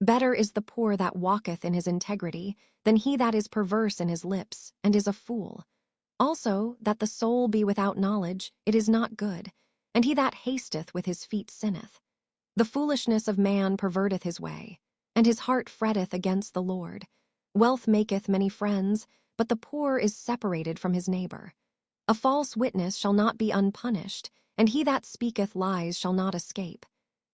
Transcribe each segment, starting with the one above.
Better is the poor that walketh in his integrity than he that is perverse in his lips, and is a fool. Also, that the soul be without knowledge, it is not good, and he that hasteth with his feet sinneth. The foolishness of man perverteth his way, and his heart fretteth against the Lord. Wealth maketh many friends, but the poor is separated from his neighbor. A false witness shall not be unpunished, and he that speaketh lies shall not escape.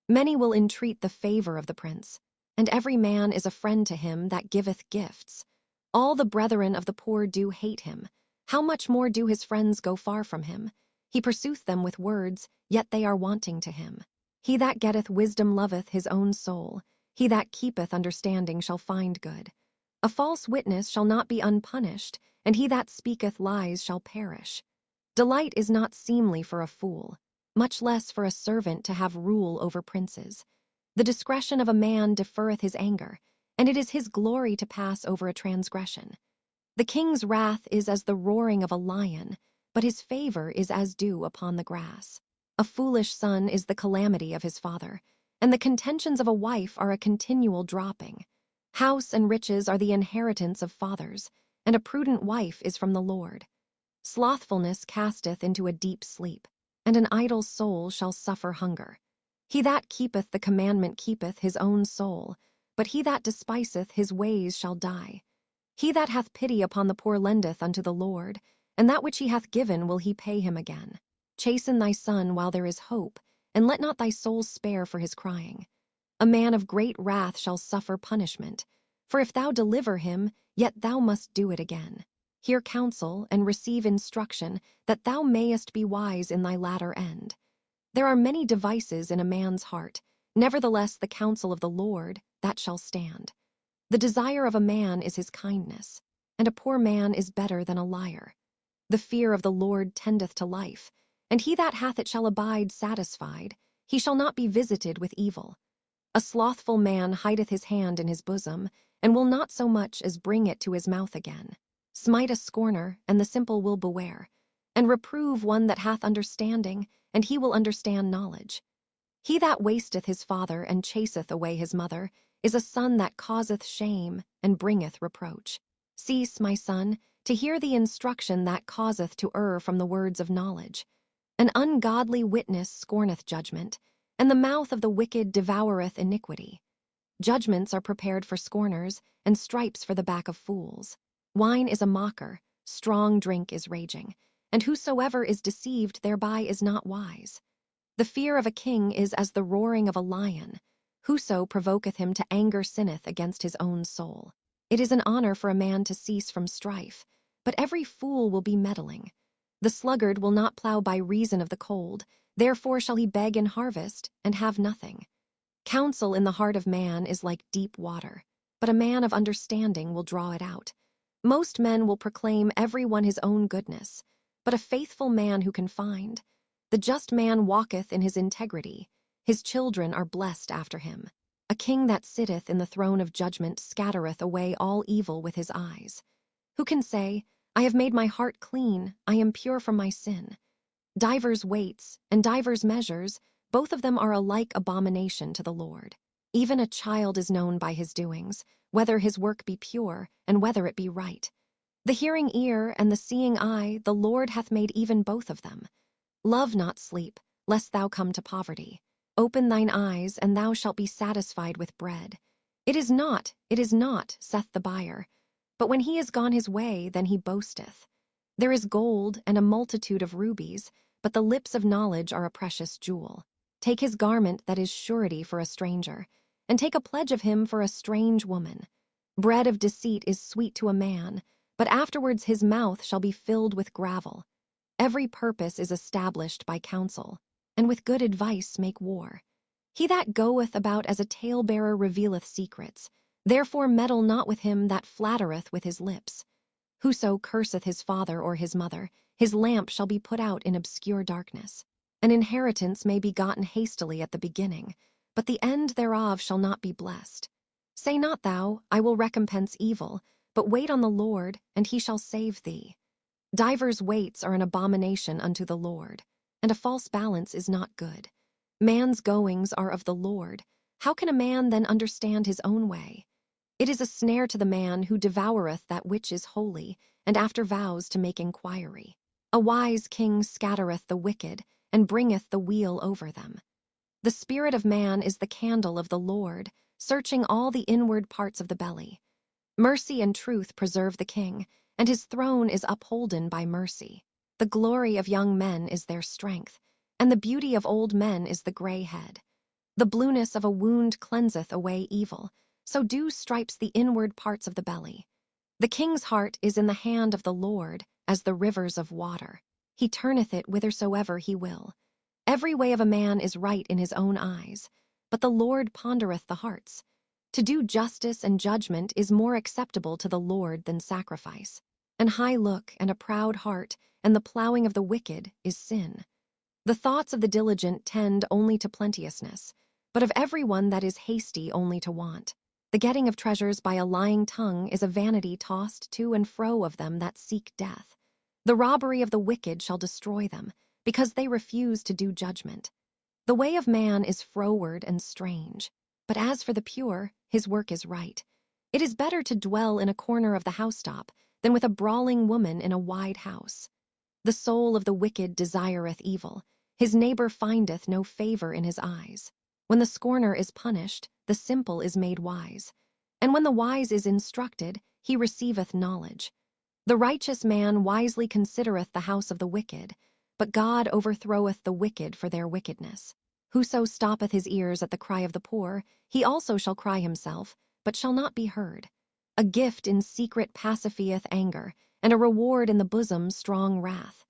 Many will entreat the favor of the prince, and every man is a friend to him that giveth gifts. All the brethren of the poor do hate him. How much more do his friends go far from him? He pursueth them with words, yet they are wanting to him. He that getteth wisdom loveth his own soul. He that keepeth understanding shall find good. A false witness shall not be unpunished, and he that speaketh lies shall perish. Delight is not seemly for a fool, much less for a servant to have rule over princes. The discretion of a man deferreth his anger, and it is his glory to pass over a transgression. The king's wrath is as the roaring of a lion, but his favor is as dew upon the grass. A foolish son is the calamity of his father, and the contentions of a wife are a continual dropping. House and riches are the inheritance of fathers, and a prudent wife is from the Lord. Slothfulness casteth into a deep sleep, and an idle soul shall suffer hunger. He that keepeth the commandment keepeth his own soul, but he that despiseth his ways shall die. He that hath pity upon the poor lendeth unto the Lord, and that which he hath given will he pay him again. Chasten thy son while there is hope, and let not thy soul spare for his crying. A man of great wrath shall suffer punishment, for if thou deliver him, yet thou must do it again. Hear counsel, and receive instruction, that thou mayest be wise in thy latter end. There are many devices in a man's heart, nevertheless the counsel of the Lord, that shall stand. The desire of a man is his kindness, and a poor man is better than a liar. The fear of the Lord tendeth to life, and he that hath it shall abide satisfied. He shall not be visited with evil. A slothful man hideth his hand in his bosom, and will not so much as bring it to his mouth again. Smite a scorner, and the simple will beware, and reprove one that hath understanding, and he will understand knowledge. He that wasteth his father and chaseth away his mother is a son that causeth shame and bringeth reproach. Cease, my son, to hear the instruction that causeth to err from the words of knowledge. An ungodly witness scorneth judgment, and the mouth of the wicked devoureth iniquity. Judgments are prepared for scorners, and stripes for the back of fools. Wine is a mocker, strong drink is raging, and whosoever is deceived thereby is not wise. The fear of a king is as the roaring of a lion. Whoso provoketh him to anger sinneth against his own soul. It is an honor for a man to cease from strife, but every fool will be meddling. The sluggard will not plow by reason of the cold, therefore shall he beg in harvest, and have nothing. Counsel in the heart of man is like deep water, but a man of understanding will draw it out. Most men will proclaim every one his own goodness, but a faithful man who can find? The just man walketh in his integrity. His children are blessed after him. A king that sitteth in the throne of judgment scattereth away all evil with his eyes. Who can say, I have made my heart clean, I am pure from my sin? Divers weights and divers measures, both of them are alike abomination to the Lord. Even a child is known by his doings, whether his work be pure, and whether it be right. The hearing ear and the seeing eye, the Lord hath made even both of them. Love not sleep, lest thou come to poverty. Open thine eyes, and thou shalt be satisfied with bread. It is not, saith the buyer. But when he is gone his way, then he boasteth. There is gold and a multitude of rubies, but the lips of knowledge are a precious jewel. Take his garment that is surety for a stranger, and take a pledge of him for a strange woman. Bread of deceit is sweet to a man, but afterwards his mouth shall be filled with gravel. Every purpose is established by counsel, and with good advice make war. He that goeth about as a talebearer revealeth secrets, therefore meddle not with him that flattereth with his lips. Whoso curseth his father or his mother, his lamp shall be put out in obscure darkness. An inheritance may be gotten hastily at the beginning, but the end thereof shall not be blessed. Say not thou, I will recompense evil, but wait on the Lord, and he shall save thee. Divers weights are an abomination unto the Lord, and a false balance is not good. Man's goings are of the Lord. How can a man then understand his own way? It is a snare to the man who devoureth that which is holy, and after vows to make inquiry. A wise king scattereth the wicked, and bringeth the weal over them. The spirit of man is the candle of the Lord, searching all the inward parts of the belly. Mercy and truth preserve the king, and his throne is upholden by mercy. The glory of young men is their strength, and the beauty of old men is the gray head. The blueness of a wound cleanseth away evil, so dew stripes the inward parts of the belly. The king's heart is in the hand of the Lord, as the rivers of water. He turneth it whithersoever he will. Every way of a man is right in his own eyes, but the Lord pondereth the hearts. To do justice and judgment is more acceptable to the Lord than sacrifice. An high look and a proud heart, and the plowing of the wicked is sin. The thoughts of the diligent tend only to plenteousness, but of every one that is hasty only to want. The getting of treasures by a lying tongue is a vanity tossed to and fro of them that seek death. The robbery of the wicked shall destroy them, because they refuse to do judgment. The way of man is froward and strange, but as for the pure, his work is right. It is better to dwell in a corner of the housetop than with a brawling woman in a wide house. The soul of the wicked desireth evil. His neighbor findeth no favor in his eyes. When the scorner is punished, the simple is made wise. And when the wise is instructed, he receiveth knowledge. The righteous man wisely considereth the house of the wicked, but God overthroweth the wicked for their wickedness. Whoso stoppeth his ears at the cry of the poor, he also shall cry himself, but shall not be heard. A gift in secret pacifieth anger, and a reward in the bosom strong wrath.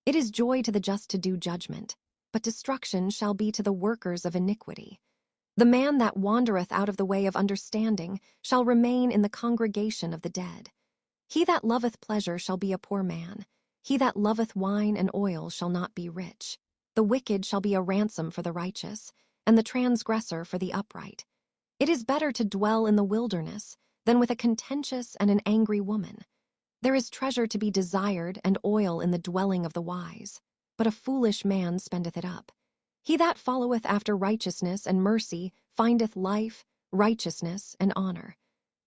It is joy to the just to do judgment, but destruction shall be to the workers of iniquity. The man that wandereth out of the way of understanding shall remain in the congregation of the dead. He that loveth pleasure shall be a poor man. He that loveth wine and oil shall not be rich. The wicked shall be a ransom for the righteous, and the transgressor for the upright. It is better to dwell in the wilderness than with a contentious and an angry woman. There is treasure to be desired and oil in the dwelling of the wise, but a foolish man spendeth it up. He that followeth after righteousness and mercy findeth life, righteousness, and honor.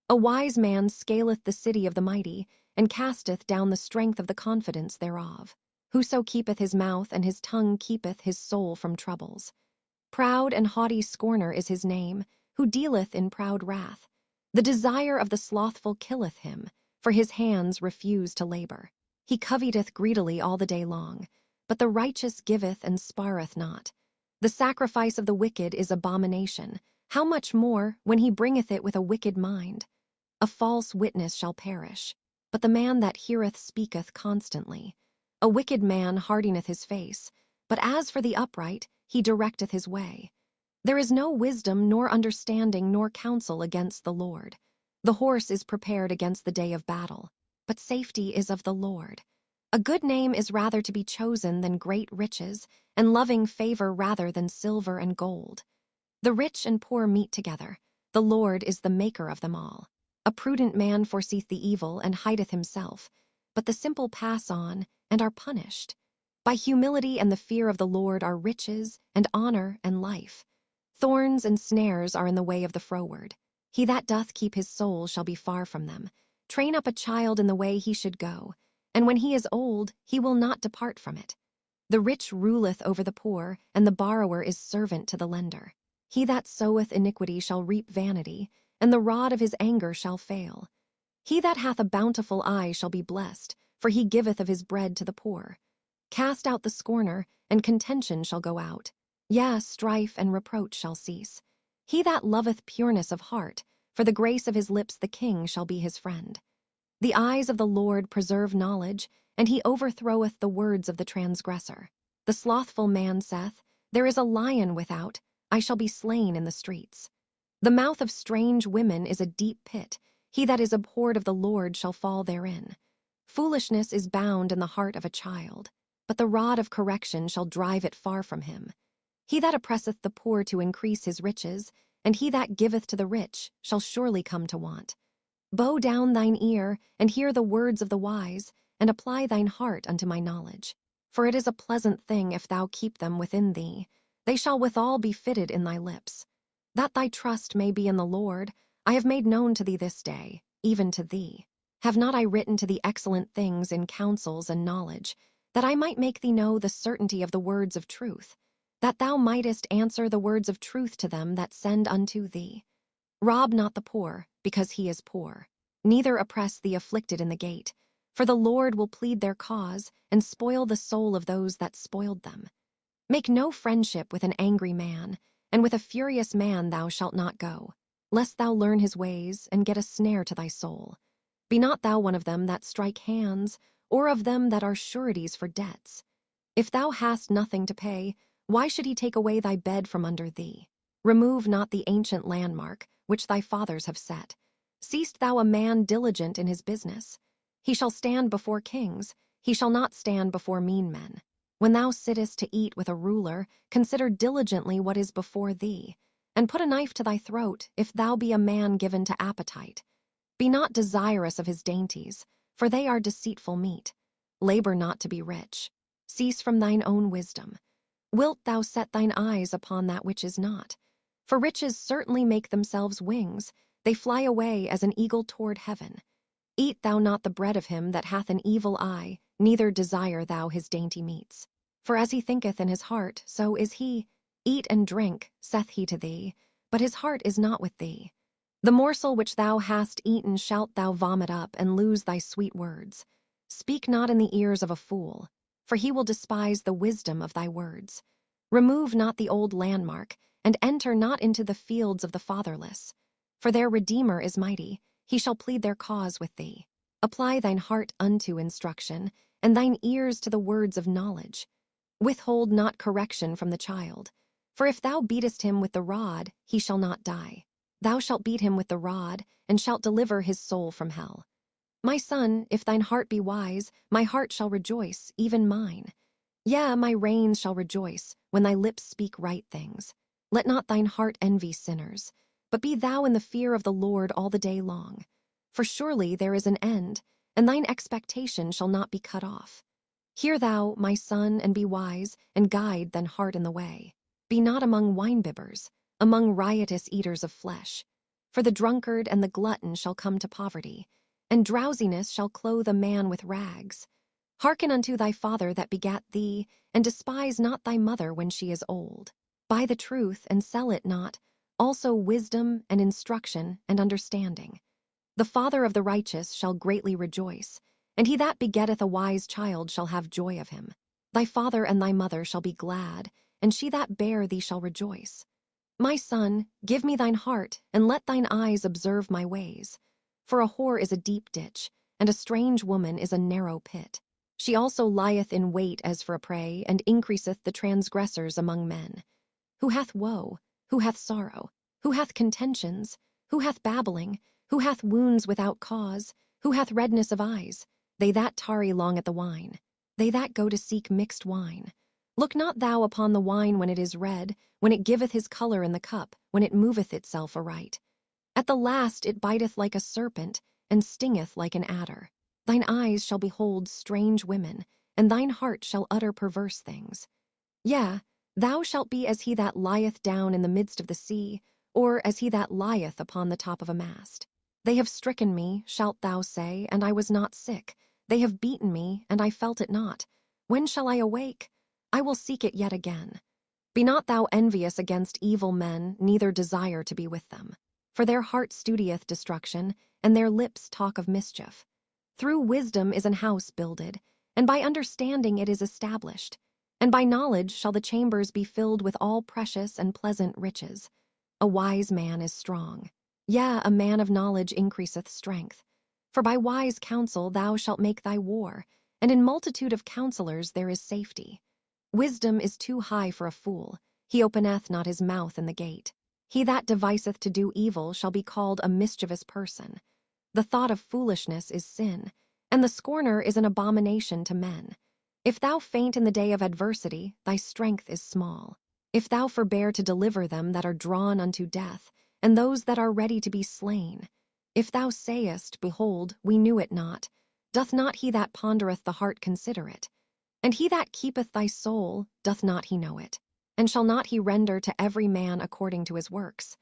A wise man scaleth the city of the mighty, and casteth down the strength of the confidence thereof. Whoso keepeth his mouth and his tongue keepeth his soul from troubles. Proud and haughty scorner is his name, who dealeth in proud wrath. The desire of the slothful killeth him, for his hands refuse to labor. He coveteth greedily all the day long, but the righteous giveth and spareth not. The sacrifice of the wicked is abomination. How much more when he bringeth it with a wicked mind? A false witness shall perish, but the man that heareth speaketh constantly. A wicked man hardeneth his face, but as for the upright, he directeth his way. There is no wisdom nor understanding nor counsel against the Lord. The horse is prepared against the day of battle, but safety is of the Lord. A good name is rather to be chosen than great riches, and loving favor rather than silver and gold. The rich and poor meet together. The Lord is the maker of them all. A prudent man foreseeth the evil and hideth himself, but the simple pass on and are punished. By humility and the fear of the Lord are riches and honor and life. Thorns and snares are in the way of the froward. He that doth keep his soul shall be far from them. Train up a child in the way he should go, and when he is old, he will not depart from it. The rich ruleth over the poor, and the borrower is servant to the lender. He that soweth iniquity shall reap vanity, and the rod of his anger shall fail. He that hath a bountiful eye shall be blessed, for he giveth of his bread to the poor. Cast out the scorner, and contention shall go out. Yea, strife and reproach shall cease. He that loveth pureness of heart, for the grace of his lips the king shall be his friend. The eyes of the Lord preserve knowledge, and he overthroweth the words of the transgressor. The slothful man saith, There is a lion without, I shall be slain in the streets. The mouth of strange women is a deep pit. He that is abhorred of the Lord shall fall therein. Foolishness is bound in the heart of a child, but the rod of correction shall drive it far from him. He that oppresseth the poor to increase his riches, and he that giveth to the rich shall surely come to want. Bow down thine ear, and hear the words of the wise, and apply thine heart unto my knowledge. For it is a pleasant thing if thou keep them within thee. They shall withal be fitted in thy lips. That thy trust may be in the Lord, I have made known to thee this day, even to thee. Have not I written to thee excellent things in counsels and knowledge, that I might make thee know the certainty of the words of truth, that thou mightest answer the words of truth to them that send unto thee? Rob not the poor, because he is poor, neither oppress the afflicted in the gate, for the Lord will plead their cause, and spoil the soul of those that spoiled them. Make no friendship with an angry man, and with a furious man thou shalt not go, lest thou learn his ways, and get a snare to thy soul. Be not thou one of them that strike hands, or of them that are sureties for debts. If thou hast nothing to pay, why should he take away thy bed from under thee? Remove not the ancient landmark, which thy fathers have set. Seest thou a man diligent in his business? He shall stand before kings, he shall not stand before mean men. When thou sittest to eat with a ruler, consider diligently what is before thee, and put a knife to thy throat, if thou be a man given to appetite. Be not desirous of his dainties, for they are deceitful meat. Labor not to be rich. Cease from thine own wisdom. Wilt thou set thine eyes upon that which is not? For riches certainly make themselves wings, they fly away as an eagle toward heaven. Eat thou not the bread of him that hath an evil eye, neither desire thou his dainty meats. For as he thinketh in his heart, so is he. Eat and drink, saith he to thee, but his heart is not with thee. The morsel which thou hast eaten shalt thou vomit up, and lose thy sweet words. Speak not in the ears of a fool, for he will despise the wisdom of thy words. Remove not the old landmark, and enter not into the fields of the fatherless. For their Redeemer is mighty, he shall plead their cause with thee. Apply thine heart unto instruction, and thine ears to the words of knowledge. Withhold not correction from the child, for if thou beatest him with the rod, he shall not die. Thou shalt beat him with the rod, and shalt deliver his soul from hell. My son, if thine heart be wise, my heart shall rejoice, even mine. Yea, my reins shall rejoice, when thy lips speak right things. Let not thine heart envy sinners, but be thou in the fear of the Lord all the day long. For surely there is an end, and thine expectation shall not be cut off. Hear thou, my son, and be wise, and guide thine heart in the way. Be not among winebibbers, among riotous eaters of flesh. For the drunkard and the glutton shall come to poverty, and drowsiness shall clothe a man with rags. Hearken unto thy father that begat thee, and despise not thy mother when she is old. Buy the truth, and sell it not, also wisdom and instruction and understanding. The father of the righteous shall greatly rejoice, and he that begetteth a wise child shall have joy of him. Thy father and thy mother shall be glad, and she that bare thee shall rejoice. My son, give me thine heart, and let thine eyes observe my ways. For a whore is a deep ditch, and a strange woman is a narrow pit. She also lieth in wait as for a prey, and increaseth the transgressors among men. Who hath woe? Who hath sorrow? Who hath contentions? Who hath babbling? Who hath wounds without cause? Who hath redness of eyes? They that tarry long at the wine. They that go to seek mixed wine. Look not thou upon the wine when it is red, when it giveth his color in the cup, when it moveth itself aright. At the last it biteth like a serpent, and stingeth like an adder. Thine eyes shall behold strange women, and thine heart shall utter perverse things. Yea, thou shalt be as he that lieth down in the midst of the sea, or as he that lieth upon the top of a mast. They have stricken me, shalt thou say, and I was not sick. They have beaten me, and I felt it not. When shall I awake? I will seek it yet again. Be not thou envious against evil men, neither desire to be with them. For their heart studieth destruction, and their lips talk of mischief. Through wisdom is an house builded, and by understanding it is established. And by knowledge shall the chambers be filled with all precious and pleasant riches. A wise man is strong. Yea, a man of knowledge increaseth strength. For by wise counsel thou shalt make thy war, and in multitude of counselors there is safety. Wisdom is too high for a fool, he openeth not his mouth in the gate. He that deviseth to do evil shall be called a mischievous person. The thought of foolishness is sin, and the scorner is an abomination to men. If thou faint in the day of adversity, thy strength is small. If thou forbear to deliver them that are drawn unto death, and those that are ready to be slain. If thou sayest, Behold, we knew it not, doth not he that pondereth the heart consider it? And he that keepeth thy soul, doth not he know it? And shall not he render to every man according to his works?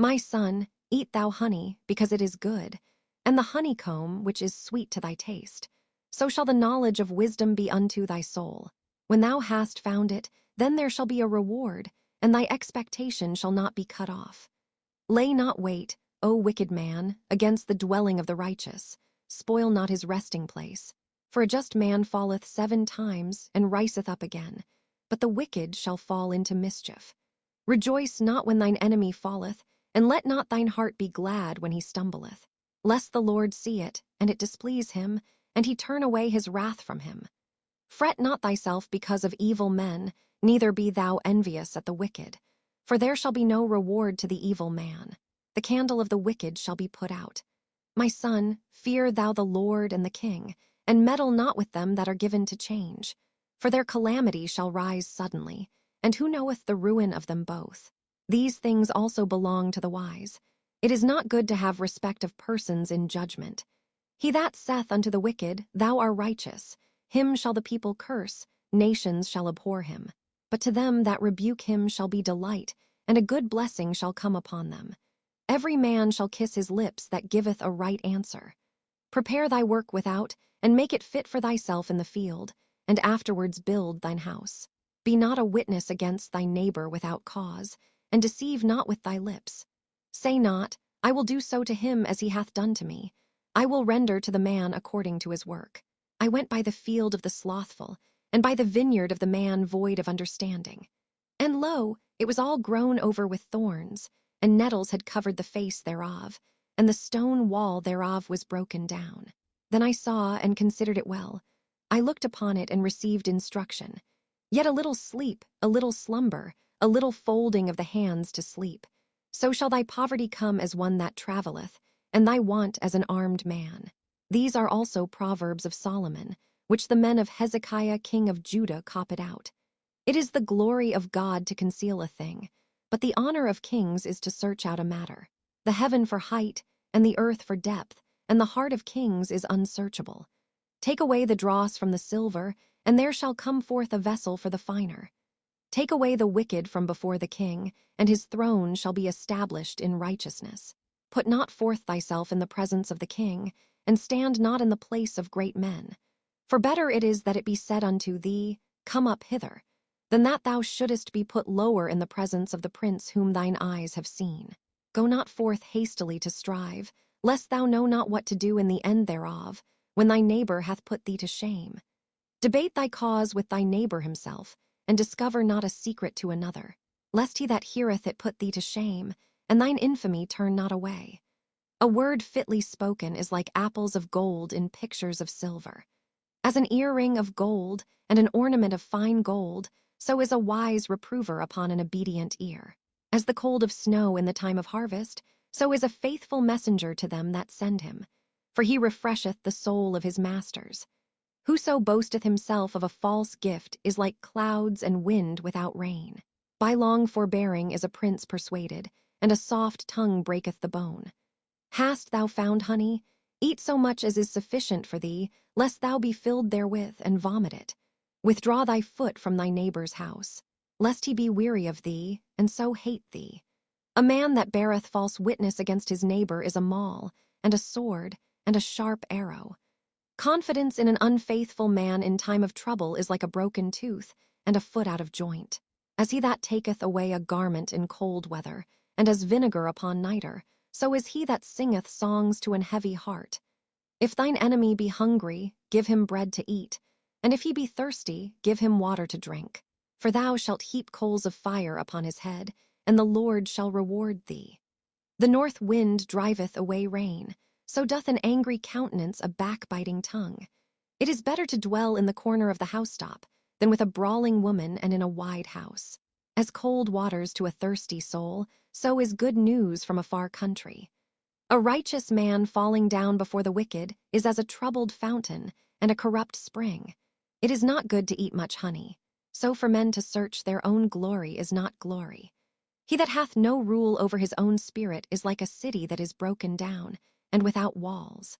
My son, eat thou honey, because it is good, and the honeycomb which is sweet to thy taste. So shall the knowledge of wisdom be unto thy soul. When thou hast found it, then there shall be a reward, and thy expectation shall not be cut off. Lay not wait, O wicked man, against the dwelling of the righteous. Spoil not his resting place. For a just man falleth 7 times, and riseth up again, but the wicked shall fall into mischief. Rejoice not when thine enemy falleth, and let not thine heart be glad when he stumbleth, lest the Lord see it, and it displease him, and he turn away his wrath from him. Fret not thyself because of evil men, neither be thou envious at the wicked. For there shall be no reward to the evil man. The candle of the wicked shall be put out. My son, fear thou the Lord and the king, and meddle not with them that are given to change. For their calamity shall rise suddenly, and who knoweth the ruin of them both? These things also belong to the wise. It is not good to have respect of persons in judgment. He that saith unto the wicked, Thou art righteous, him shall the people curse, nations shall abhor him. But to them that rebuke him shall be delight, and a good blessing shall come upon them. Every man shall kiss his lips that giveth a right answer. Prepare thy work without, and make it fit for thyself in the field, and afterwards build thine house. Be not a witness against thy neighbor without cause, and deceive not with thy lips. Say not, I will do so to him as he hath done to me. I will render to the man according to his work. I went by the field of the slothful, and by the vineyard of the man void of understanding. And lo, it was all grown over with thorns, and nettles had covered the face thereof, and the stone wall thereof was broken down. Then I saw and considered it well. I looked upon it and received instruction. Yet a little sleep, a little slumber, a little folding of the hands to sleep. So shall thy poverty come as one that travelleth, and thy want as an armed man. These are also Proverbs of Solomon, which the men of Hezekiah king of Judah copied out. It is the glory of God to conceal a thing, but the honor of kings is to search out a matter. The heaven for height, and the earth for depth, and the heart of kings is unsearchable. Take away the dross from the silver, and there shall come forth a vessel for the finer. Take away the wicked from before the king, and his throne shall be established in righteousness. Put not forth thyself in the presence of the king, and stand not in the place of great men. For better it is that it be said unto thee, Come up hither, than that thou shouldest be put lower in the presence of the prince whom thine eyes have seen. Go not forth hastily to strive, lest thou know not what to do in the end thereof, when thy neighbor hath put thee to shame. Debate thy cause with thy neighbor himself, and discover not a secret to another, lest he that heareth it put thee to shame, and thine infamy turn not away. A word fitly spoken is like apples of gold in pictures of silver. As an earring of gold and an ornament of fine gold, so is a wise reprover upon an obedient ear. As the cold of snow in the time of harvest, so is a faithful messenger to them that send him. For he refresheth the soul of his masters. Whoso boasteth himself of a false gift is like clouds and wind without rain. By long forbearing is a prince persuaded, and a soft tongue breaketh the bone. Hast thou found honey? Eat so much as is sufficient for thee, lest thou be filled therewith and vomit it. Withdraw thy foot from thy neighbor's house, lest he be weary of thee, and so hate thee. A man that beareth false witness against his neighbor is a maul, and a sword, and a sharp arrow. Confidence in an unfaithful man in time of trouble is like a broken tooth, and a foot out of joint. As he that taketh away a garment in cold weather, and as vinegar upon nitre, so is he that singeth songs to an heavy heart. If thine enemy be hungry, give him bread to eat, and if he be thirsty, give him water to drink. For thou shalt heap coals of fire upon his head, and the Lord shall reward thee. The north wind driveth away rain, so doth an angry countenance a backbiting tongue. It is better to dwell in the corner of the housetop than with a brawling woman and in a wide house. As cold waters to a thirsty soul, so is good news from a far country. A righteous man falling down before the wicked is as a troubled fountain and a corrupt spring. It is not good to eat much honey. So for men to search their own glory is not glory. He that hath no rule over his own spirit is like a city that is broken down, and without walls.